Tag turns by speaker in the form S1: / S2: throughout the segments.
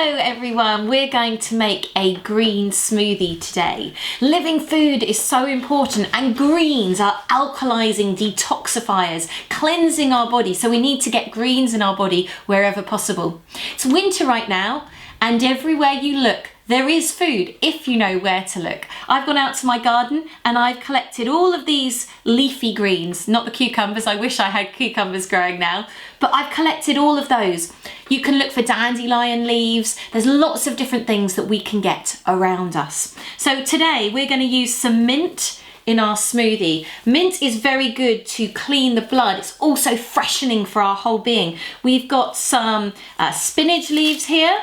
S1: Hello everyone, we're going to make a green smoothie today. Living food is so important and greens are alkalizing detoxifiers, cleansing our body, so we need to get greens in our body wherever possible. It's winter right now and everywhere you look there is food if you know where to look. I've gone out to my garden and I've collected all of these leafy greens, not the cucumbers, I wish I had cucumbers growing now, but I've collected all of those. You can look for dandelion leaves, there's lots of different things that we can get around us. So today we're going to use some mint in our smoothie. Mint is very good to clean the blood, it's also freshening for our whole being. We've got some spinach leaves here.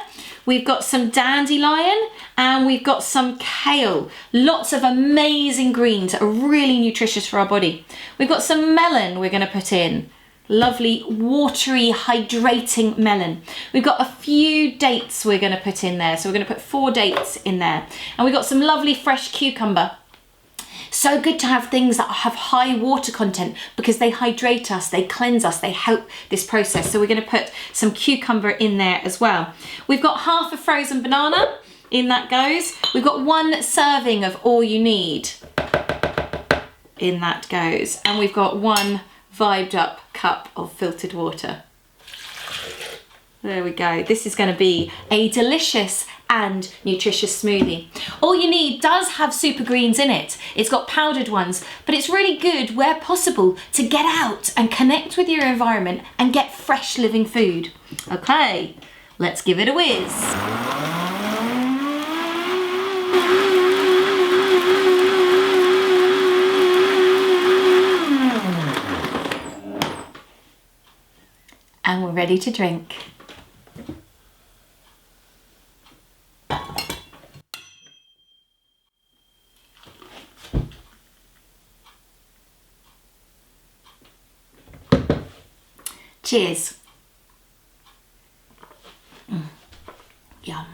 S1: We've got some dandelion and we've got some kale. Lots of amazing greens that are really nutritious for our body. We've got some melon we're going to put in. Lovely, watery, hydrating melon. We've got a few dates we're going to put in there. So we're going to put 4 dates in there. And we've got some lovely fresh cucumber. So good to have things that have high water content because they hydrate us, they cleanse us, they help this process. So we're going to put some cucumber in there as well. We've got half a frozen banana, in that goes. We've got 1 serving of all you need, in that goes. And we've got 1 vibed up cup of filtered water. There we go. This is going to be a delicious and nutritious smoothie. All you need does have super greens in it. It's got powdered ones, but it's really good where possible to get out and connect with your environment and get fresh living food. Okay, let's give it a whiz. And we're ready to drink. Cheers. Yum.